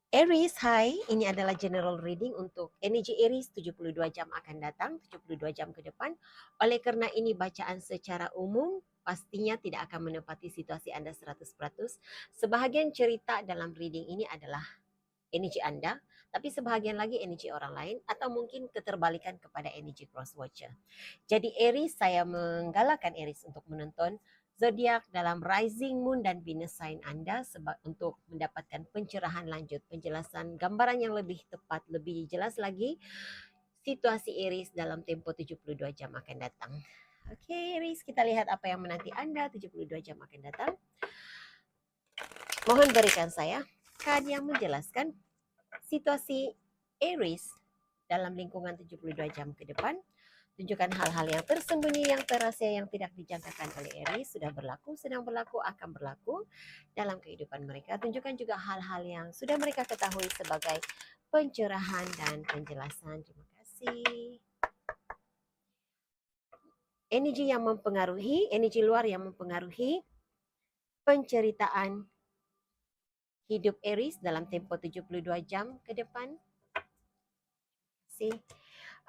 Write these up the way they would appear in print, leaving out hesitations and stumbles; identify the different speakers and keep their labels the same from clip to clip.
Speaker 1: Aries, hai. Ini adalah general reading untuk energi Aries 72 jam akan datang, 72 jam ke depan. Oleh kerana ini bacaan secara umum, pastinya tidak akan menepati situasi anda 100%. Sebahagian cerita dalam reading ini adalah energi anda, tapi sebahagian lagi energi orang lain atau mungkin keterbalikan kepada energi cross watcher. Jadi Aries, saya menggalakkan Aries untuk menonton zodiak dalam rising moon dan Venus sign anda sebab untuk mendapatkan pencerahan lanjut, penjelasan gambaran yang lebih tepat, lebih jelas lagi situasi Aries dalam tempoh 72 jam akan datang. Okey, Aries, kita lihat apa yang menanti anda 72 jam akan datang. Mohon berikan saya kad yang menjelaskan situasi Aries dalam lingkungan 72 jam ke depan. Tunjukkan hal-hal yang tersembunyi, yang terahsia, yang tidak dijangkakan oleh Aries sudah berlaku, sedang berlaku, akan berlaku dalam kehidupan mereka. Tunjukkan juga hal-hal yang sudah mereka ketahui sebagai pencerahan dan penjelasan. Terima kasih. Energi yang mempengaruhi, energi luar yang mempengaruhi penceritaan hidup Aries dalam tempoh 72 jam ke depan.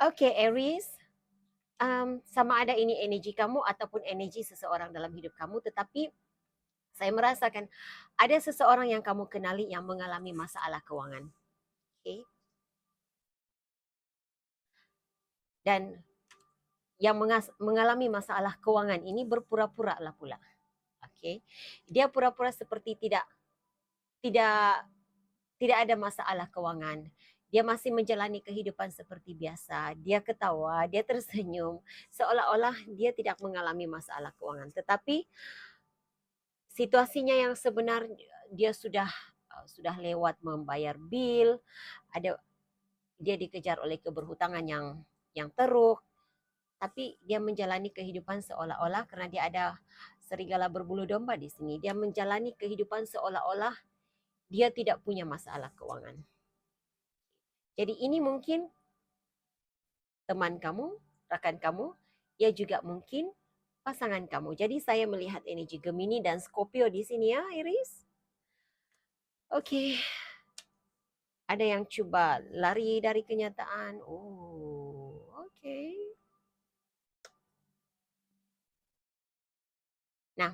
Speaker 1: Okey, Aries, sama ada ini energi kamu ataupun energi seseorang dalam hidup kamu, tetapi saya merasakan ada seseorang yang kamu kenali yang mengalami masalah kewangan. Okay? Dan yang mengalami masalah kewangan ini berpura-pura lah pula. Okay? Dia pura-pura seperti tidak tidak ada masalah kewangan. Dia masih menjalani kehidupan seperti biasa. Dia ketawa, dia tersenyum, seolah-olah dia tidak mengalami masalah kewangan. Tetapi situasinya yang sebenar, dia sudah lewat membayar bil, ada dia dikejar oleh keberhutangan yang teruk, tapi dia menjalani kehidupan seolah-olah karena dia ada serigala berbulu domba di sini. Dia menjalani kehidupan seolah-olah dia tidak punya masalah keuangan. Jadi ini mungkin teman kamu, rakan kamu, ia juga mungkin pasangan kamu. Jadi saya melihat energi Gemini dan Scorpio di sini ya, Iris. Okey. Ada yang cuba lari dari kenyataan. Oh, okey. Nah,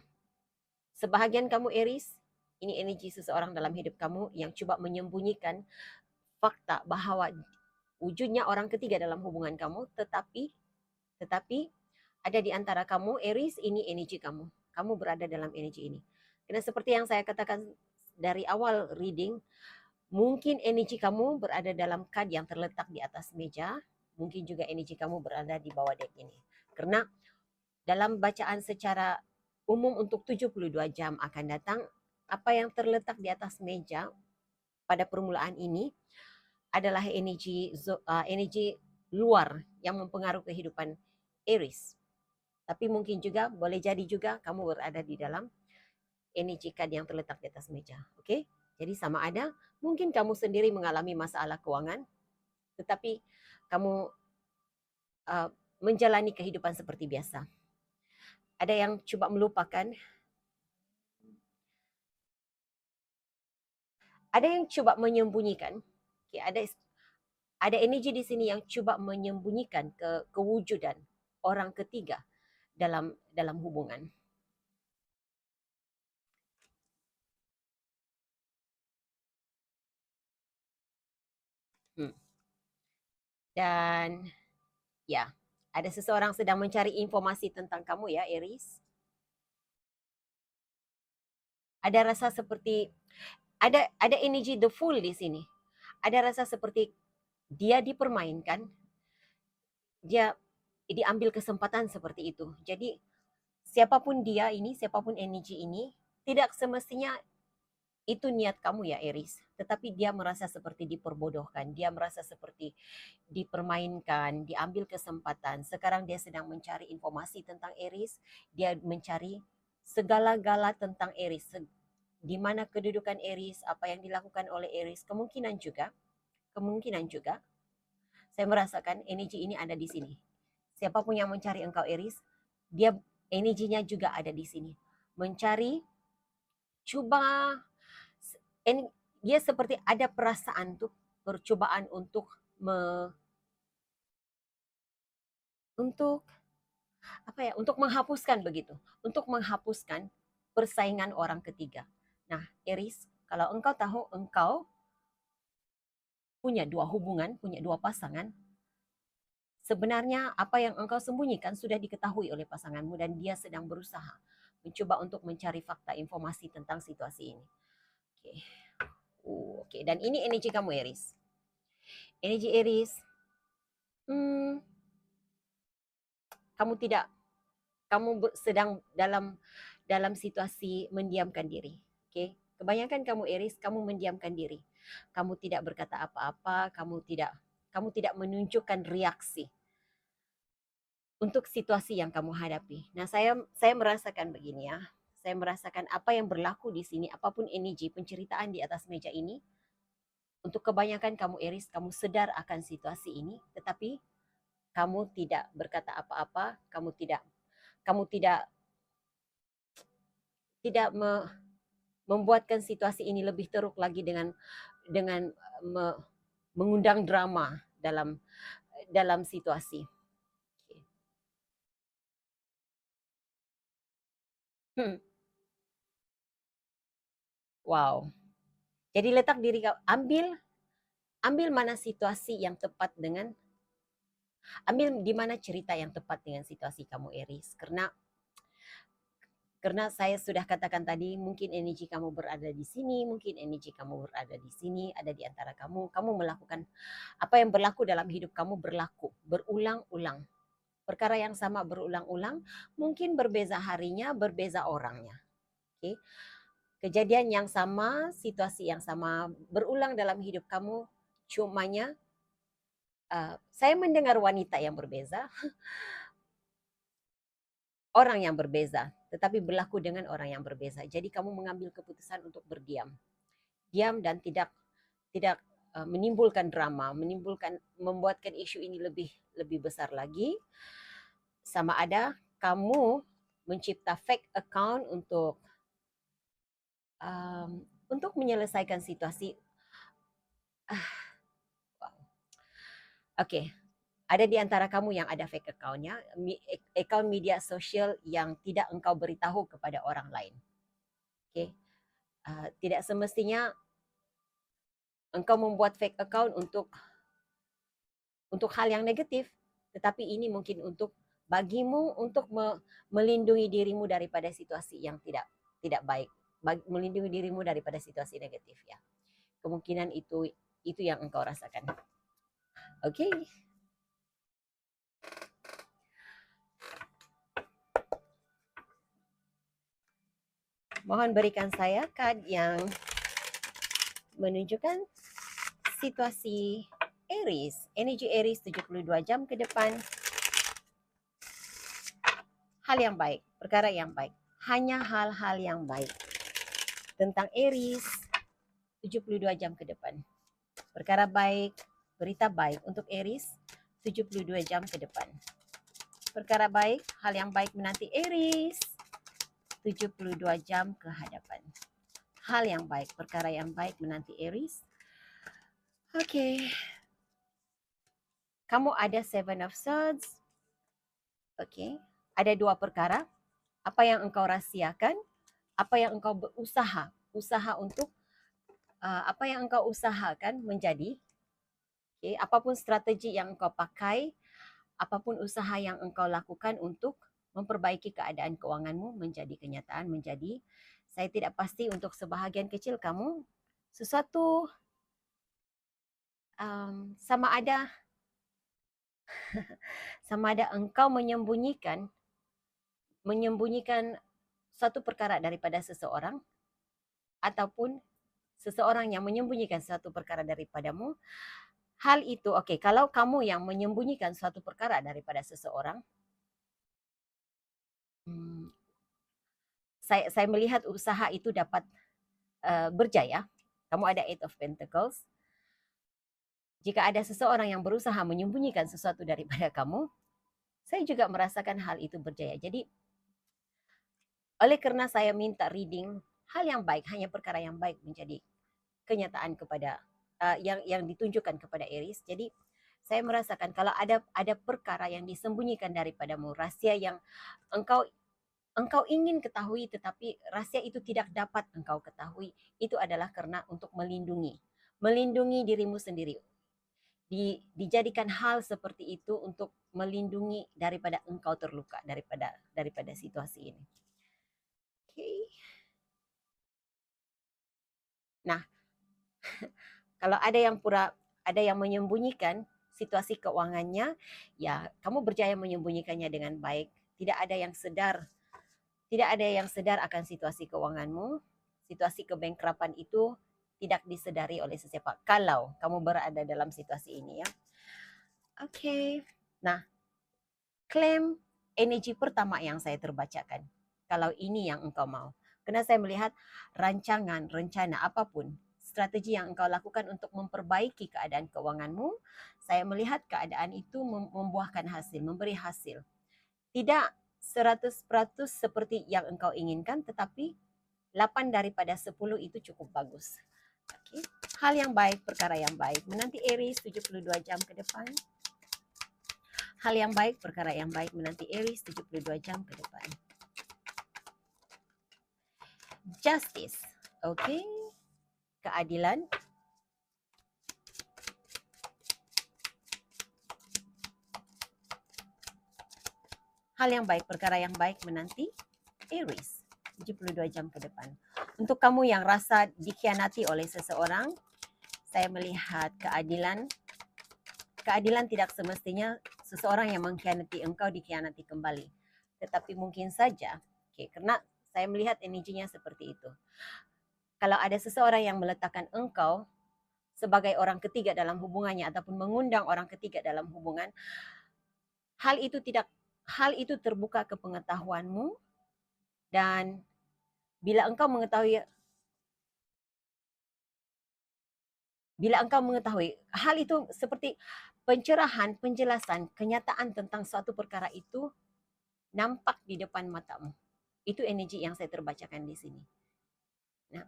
Speaker 1: sebahagian kamu Aries, ini energi seseorang dalam hidup kamu yang cuba menyembunyikan fakta bahawa wujudnya orang ketiga dalam hubungan kamu, tetapi ada di antara kamu Aries, ini energi kamu. Kamu berada dalam energi ini. Karena seperti yang saya katakan dari awal reading, mungkin energi kamu berada dalam kad yang terletak di atas meja, mungkin juga energi kamu berada di bawah deck ini. Karena dalam bacaan secara umum untuk 72 jam akan datang, apa yang terletak di atas meja pada permulaan ini adalah energi luar yang mempengaruhi kehidupan Aries. Tapi mungkin juga boleh jadi juga kamu berada di dalam energi kad yang terletak di atas meja. Okey? Jadi sama ada mungkin kamu sendiri mengalami masalah keuangan, tetapi kamu uh, menjalani kehidupan seperti biasa. Ada yang cuba melupakan, ada yang cuba menyembunyikan. Okay, ada energi di sini yang cuba menyembunyikan kewujudan orang ketiga dalam hubungan. Hmm. Dan ya, ada seseorang sedang mencari informasi tentang kamu ya, Aries. Ada rasa seperti ada energi the fool di sini. Ada rasa seperti dia dipermainkan, dia diambil kesempatan seperti itu. Jadi siapapun dia ini, siapapun energi ini, tidak semestinya itu niat kamu ya Aries. Tetapi dia merasa seperti diperbodohkan, dia merasa seperti dipermainkan, diambil kesempatan. Sekarang dia sedang mencari informasi tentang Aries, dia mencari segala-gala tentang Aries, di mana kedudukan Aries, apa yang dilakukan oleh Aries, kemungkinan juga saya merasakan energi ini ada di sini. Siapapun yang mencari engkau Aries, dia energinya juga ada di sini. Mencari, cuba dia seperti ada perasaan tuh, percobaan untuk untuk apa ya, untuk menghapuskan begitu, untuk menghapuskan persaingan orang ketiga. Nah, Aries, kalau engkau tahu engkau punya dua hubungan, punya dua pasangan, sebenarnya apa yang engkau sembunyikan sudah diketahui oleh pasanganmu dan dia sedang berusaha mencoba untuk mencari fakta informasi tentang situasi ini. Oke. Oke, dan ini energi kamu Aries. Energi Aries, hmm, kamu tidak, sedang dalam situasi mendiamkan diri. Oke, kebanyakan kamu Aries, kamu mendiamkan diri. Kamu tidak berkata apa-apa, kamu tidak menunjukkan reaksi untuk situasi yang kamu hadapi. Nah, saya merasakan begini ya. Saya merasakan apa yang berlaku di sini, apapun energi penceritaan di atas meja ini, untuk kebanyakan kamu Aries, kamu sedar akan situasi ini, tetapi kamu tidak berkata apa-apa, kamu tidak tidak membuatkan situasi ini lebih teruk lagi dengan mengundang drama dalam situasi. Hmm, wow. Jadi letak diri kau, ambil mana situasi yang tepat ambil di mana cerita yang tepat dengan situasi kamu Aries. Karena saya sudah katakan tadi, mungkin energi kamu berada di sini, mungkin energi kamu berada di sini, ada di antara kamu melakukan apa yang berlaku dalam hidup kamu berlaku berulang-ulang. Perkara yang sama berulang-ulang, mungkin berbeza harinya, berbeza orangnya. Oke. Kejadian yang sama, situasi yang sama berulang dalam hidup kamu, cumanya saya mendengar wanita yang berbeza, orang yang berbeza, tetapi berlaku dengan orang yang berbeza. Jadi kamu mengambil keputusan untuk berdiam. Diam dan tidak menimbulkan drama, membuatkan isu ini lebih besar lagi. Sama ada kamu mencipta fake account untuk menyelesaikan situasi. Oke, ada di antara kamu yang ada fake account-nya, account media sosial yang tidak engkau beritahu kepada orang lain. Oke, tidak semestinya engkau membuat fake account untuk hal yang negatif, tetapi ini mungkin bagimu untuk melindungi dirimu daripada situasi yang tidak baik, melindungi dirimu daripada situasi negatif ya. Kemungkinan itu yang engkau rasakan. Oke. Mohon berikan saya kad yang menunjukkan situasi Aries, energi Aries 72 jam ke depan. Hal yang baik, perkara yang baik, hanya hal-hal yang baik tentang Aries 72 jam ke depan. Perkara baik, berita baik untuk Aries 72 jam ke depan. Perkara baik, hal yang baik menanti Aries 72 jam ke hadapan. Hal yang baik, perkara yang baik menanti Aries. Oke. Kamu ada Seven of Swords. Oke. Ada dua perkara. Apa yang engkau rahasiakan, apa yang engkau usaha untuk apa yang engkau usahakan menjadi. Okay, apapun strategi yang engkau pakai, apapun usaha yang engkau lakukan untuk memperbaiki keadaan keuanganmu menjadi kenyataan, saya tidak pasti untuk sebahagian kecil kamu, sesuatu sama ada engkau menyembunyikan suatu perkara daripada seseorang, ataupun seseorang yang menyembunyikan suatu perkara daripadamu. Hal itu, oke, kalau kamu yang menyembunyikan suatu perkara daripada seseorang, saya melihat usaha itu dapat berjaya. Kamu ada Eight of Pentacles. Jika ada seseorang yang berusaha menyembunyikan sesuatu daripada kamu, saya juga merasakan hal itu berjaya. Jadi, oleh karena saya minta reading hal yang baik, hanya perkara yang baik menjadi kenyataan kepada yang ditunjukkan kepada Aries. Jadi saya merasakan kalau ada perkara yang disembunyikan daripadamu, rahasia yang engkau engkau ingin ketahui tetapi rahasia itu tidak dapat engkau ketahui, itu adalah karena untuk melindungi dirimu sendiri. Dijadikan hal seperti itu untuk melindungi daripada engkau terluka daripada situasi ini. Okay. Nah, kalau ada yang menyembunyikan situasi keuangannya, ya kamu berjaya menyembunyikannya dengan baik. Tidak ada yang sedar akan situasi keuanganmu. Situasi kebankrapan itu tidak disedari oleh sesiapa kalau kamu berada dalam situasi ini ya. Oke. Nah, klaim energi pertama yang saya terbacakan. Kalau ini yang engkau mau. Karena saya melihat rancangan, rencana apapun, strategi yang engkau lakukan untuk memperbaiki keadaan keuanganmu, saya melihat keadaan itu membuahkan hasil, memberi hasil. Tidak 100% seperti yang engkau inginkan, tetapi 8 daripada 10 itu cukup bagus. Okay. Hal yang baik, perkara yang baik. Menanti Aries 72 jam ke depan. Hal yang baik, perkara yang baik menanti Aries 72 jam ke depan. Justice. Okay. Keadilan. Hal yang baik, perkara yang baik menanti Aries 72 jam ke depan. Untuk kamu yang rasa dikhianati oleh seseorang, saya melihat keadilan. Keadilan tidak semestinya seseorang yang mengkhianati engkau dikhianati kembali. Tetapi mungkin saja, karena saya melihat energinya seperti itu. Kalau ada seseorang yang meletakkan engkau sebagai orang ketiga dalam hubungannya ataupun mengundang orang ketiga dalam hubungan, hal itu terbuka ke pengetahuanmu, dan bila engkau mengetahui hal itu seperti pencerahan, penjelasan, kenyataan tentang suatu perkara itu nampak di depan matamu. Itu energi yang saya terbacakan di sini. Nah,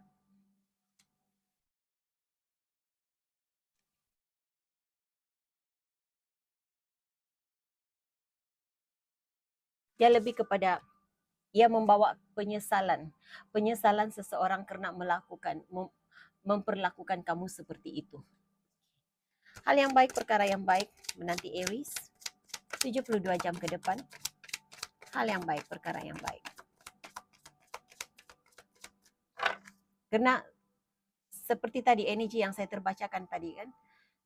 Speaker 1: dia lebih kepada ia membawa penyesalan seseorang karena memperlakukan kamu seperti itu. Hal yang baik, perkara yang baik menanti Aries 72 jam ke depan. Hal yang baik, perkara yang baik. Karena seperti tadi energi yang saya terbacakan tadi kan,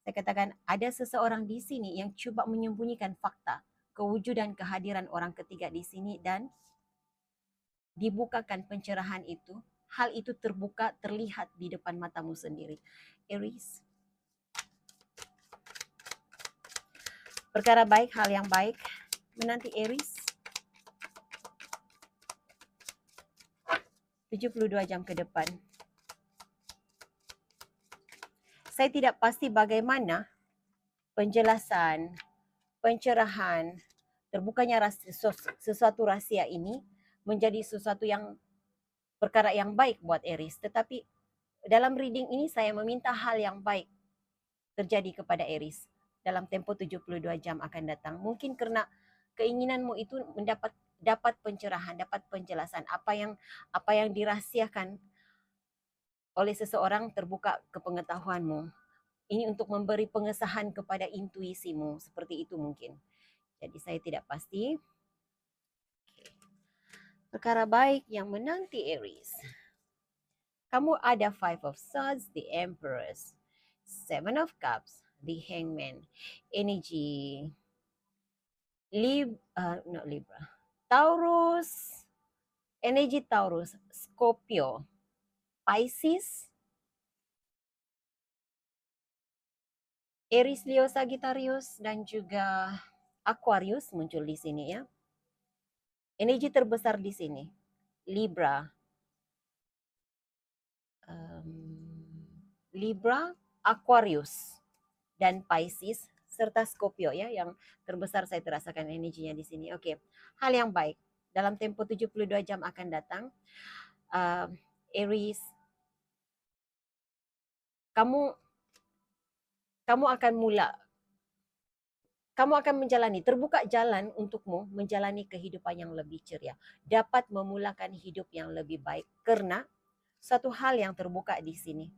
Speaker 1: saya katakan ada seseorang di sini yang cuba menyembunyikan fakta kewujudan kehadiran orang ketiga di sini, dan dibukakan pencerahan itu, hal itu terbuka, terlihat di depan matamu sendiri. Aries. Perkara baik, hal yang baik menanti Aries 72 jam ke depan. Saya tidak pasti bagaimana penjelasan, pencerahan, terbukanya sesuatu rahasia ini menjadi sesuatu yang perkara yang baik buat Aries. Tetapi dalam reading ini saya meminta hal yang baik terjadi kepada Aries dalam tempo 72 jam akan datang. Mungkin karena keinginanmu itu dapat pencerahan, dapat penjelasan apa yang dirahasiakan oleh seseorang terbuka ke pengetahuanmu. Ini untuk memberi pengesahan kepada intuisimu, seperti itu mungkin. Jadi saya tidak pasti. Perkara baik yang menanti Aries. Kamu ada 5 of Swords, the Empress, 7 of Cups, the Hangman, energy, not Libra, Taurus, energy Taurus, Scorpio, Pisces, Aries, Leo, Sagittarius, dan juga Aquarius muncul di sini ya. Energi terbesar di sini, Libra, Aquarius, dan Pisces, serta Scorpio ya, yang terbesar saya terasakan energinya di sini. Oke, hal yang baik dalam tempo 72 jam akan datang. Aries kamu kamu akan menjalani, terbuka jalan untukmu menjalani kehidupan yang lebih ceria, dapat memulakan hidup yang lebih baik karena satu hal yang terbuka di sini.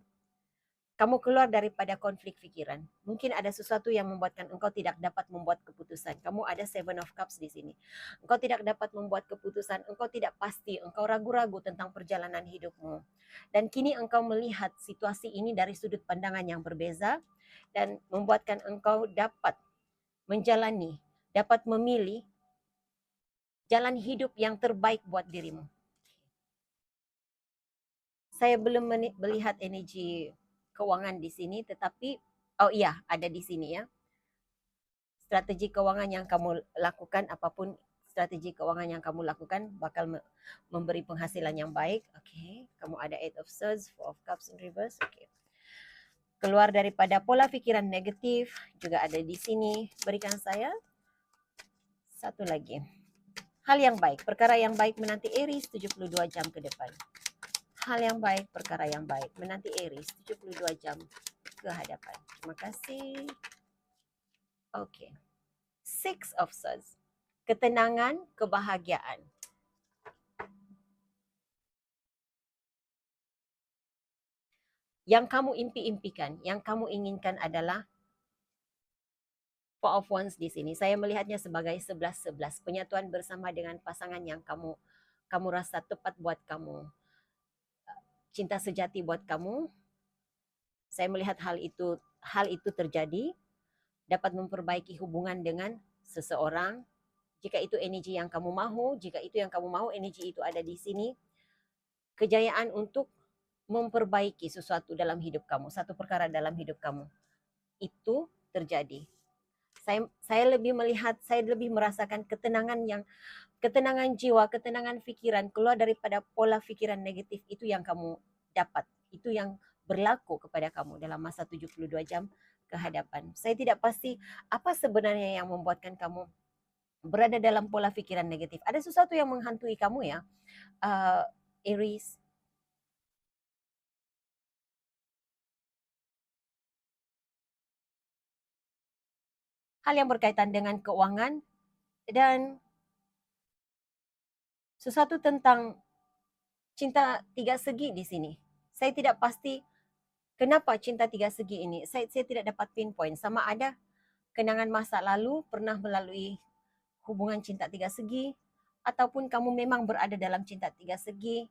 Speaker 1: Kamu keluar daripada konflik fikiran. Mungkin ada sesuatu yang membuatkan engkau tidak dapat membuat keputusan. Kamu ada Seven of Cups di sini. Engkau tidak dapat membuat keputusan, engkau tidak pasti, engkau ragu-ragu tentang perjalanan hidupmu. Dan kini engkau melihat situasi ini dari sudut pandangan yang berbeza dan membuatkan engkau dapat menjalani, dapat memilih jalan hidup yang terbaik buat dirimu. Saya belum melihat energi keuangan di sini, tetapi oh iya, ada di sini ya. Strategi keuangan yang kamu lakukan, apapun strategi keuangan yang kamu lakukan bakal memberi penghasilan yang baik. Okey, kamu ada Eight of Swords, Four of Cups in reverse. Okey. Keluar daripada pola fikiran negatif juga ada di sini. Berikan saya satu lagi. Hal yang baik, perkara yang baik menanti Aries 72 jam ke depan. Hal yang baik, perkara yang baik menanti Aries 72 jam ke hadapan. Terima kasih. Okey. Six of Swords. Ketenangan, kebahagiaan. Yang kamu impi-impikan, yang kamu inginkan adalah Four of Wands di sini. Saya melihatnya sebagai 11-11. Penyatuan bersama dengan pasangan yang kamu rasa tepat buat kamu. Cinta sejati buat kamu. Saya melihat hal itu terjadi, dapat memperbaiki hubungan dengan seseorang. Jika itu energi yang kamu mahu, jika itu yang kamu mahu, energi itu ada di sini. Kejayaan untuk memperbaiki sesuatu dalam hidup kamu, satu perkara dalam hidup kamu. Itu terjadi. Saya lebih merasakan ketenangan jiwa, ketenangan pikiran, keluar daripada pola pikiran negatif itu yang kamu dapat. Itu yang berlaku kepada kamu dalam masa 72 jam ke hadapan. Saya tidak pasti apa sebenarnya yang membuatkan kamu berada dalam pola pikiran negatif. Ada sesuatu yang menghantui kamu ya, Aries. Hal yang berkaitan dengan keuangan dan sesuatu tentang cinta tiga segi di sini. Saya tidak pasti kenapa cinta tiga segi ini. Saya tidak dapat pinpoint. Sama ada kenangan masa lalu pernah melalui hubungan cinta tiga segi, ataupun kamu memang berada dalam cinta tiga segi,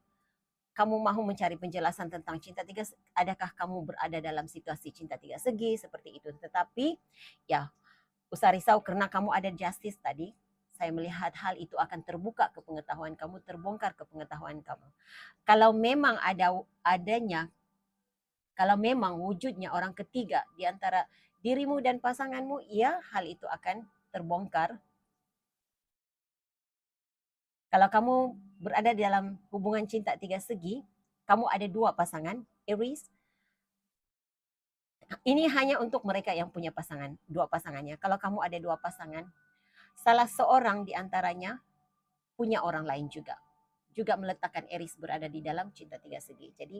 Speaker 1: kamu mahu mencari penjelasan tentang cinta tiga segi, adakah kamu berada dalam situasi cinta tiga segi, seperti itu. Tetapi ya, usah risau karena kamu ada justice tadi. Saya melihat hal itu akan terbuka ke pengetahuan kamu, terbongkar ke pengetahuan kamu. Kalau memang kalau memang wujudnya orang ketiga di antara dirimu dan pasanganmu, ya hal itu akan terbongkar. Kalau kamu berada dalam hubungan cinta tiga segi, kamu ada dua pasangan, Aries. Ini hanya untuk mereka yang punya pasangan, dua pasangannya. Kalau kamu ada dua pasangan, salah seorang di antaranya punya orang lain juga. Juga meletakkan Aries berada di dalam cinta tiga segi. Jadi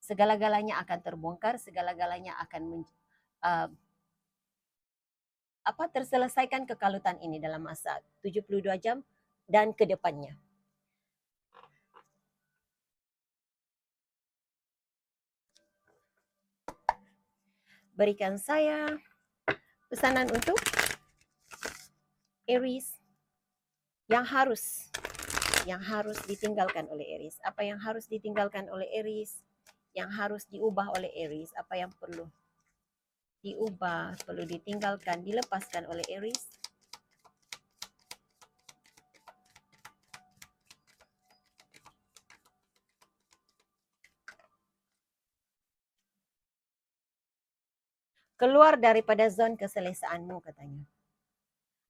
Speaker 1: segala-galanya akan terbongkar, segala-galanya akan terselesaikan kekalutan ini dalam masa 72 jam dan ke depannya. Berikan saya pesanan untuk Aries yang harus ditinggalkan oleh Aries. Apa yang harus ditinggalkan oleh Aries? Yang harus diubah oleh Aries? Apa yang perlu diubah, perlu ditinggalkan, dilepaskan oleh Aries? Keluar daripada zon keselesaanmu katanya.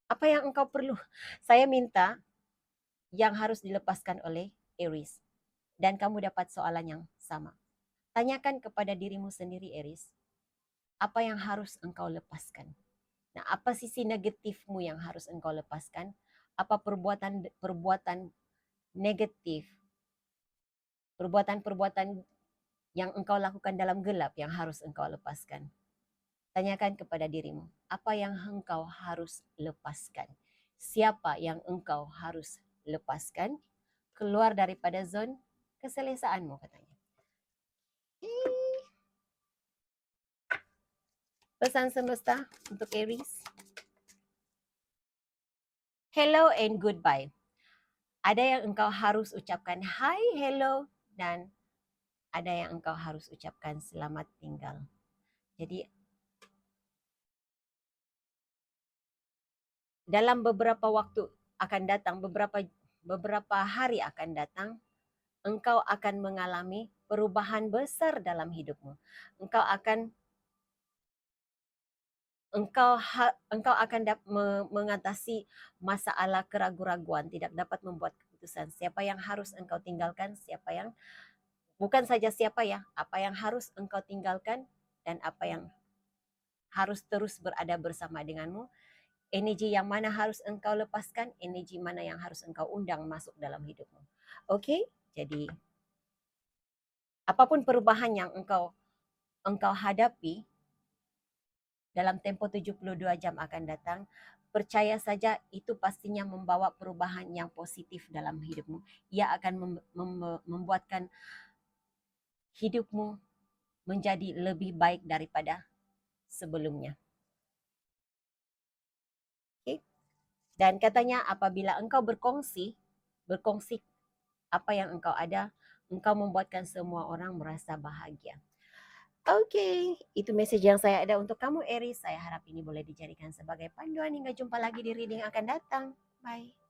Speaker 1: Apa yang engkau perlu? Saya minta yang harus dilepaskan oleh Aries. Dan kamu dapat soalan yang sama. Tanyakan kepada dirimu sendiri, Aries. Apa yang harus engkau lepaskan? Nah, apa sisi negatifmu yang harus engkau lepaskan? Apa perbuatan negatif? Perbuatan-perbuatan yang engkau lakukan dalam gelap yang harus engkau lepaskan? Tanyakan kepada dirimu, apa yang engkau harus lepaskan? Siapa yang engkau harus lepaskan? Keluar daripada zon keselesaanmu katanya. Pesan semesta untuk Aries. Hello and goodbye. Ada yang engkau harus ucapkan hi, hello, dan ada yang engkau harus ucapkan selamat tinggal. Jadi dalam beberapa waktu akan datang, beberapa hari akan datang, engkau akan mengalami perubahan besar dalam hidupmu. Engkau akan mengatasi masalah keraguan-raguan, tidak dapat membuat keputusan. Siapa yang harus engkau tinggalkan, bukan saja siapa ya, apa yang harus engkau tinggalkan dan apa yang harus terus berada bersama denganmu. Energi yang mana harus engkau lepaskan, energi mana yang harus engkau undang masuk dalam hidupmu. Okey, jadi apapun perubahan yang engkau hadapi dalam tempoh 72 jam akan datang, percaya saja itu pastinya membawa perubahan yang positif dalam hidupmu. Ia akan membuatkan hidupmu menjadi lebih baik daripada sebelumnya. Okay? Dan katanya apabila engkau berkongsi apa yang engkau ada, engkau membuatkan semua orang merasa bahagia. Oke, itu message yang saya ada untuk kamu Aries. Saya harap ini boleh dijadikan sebagai panduan hingga jumpa lagi di reading akan datang. Bye.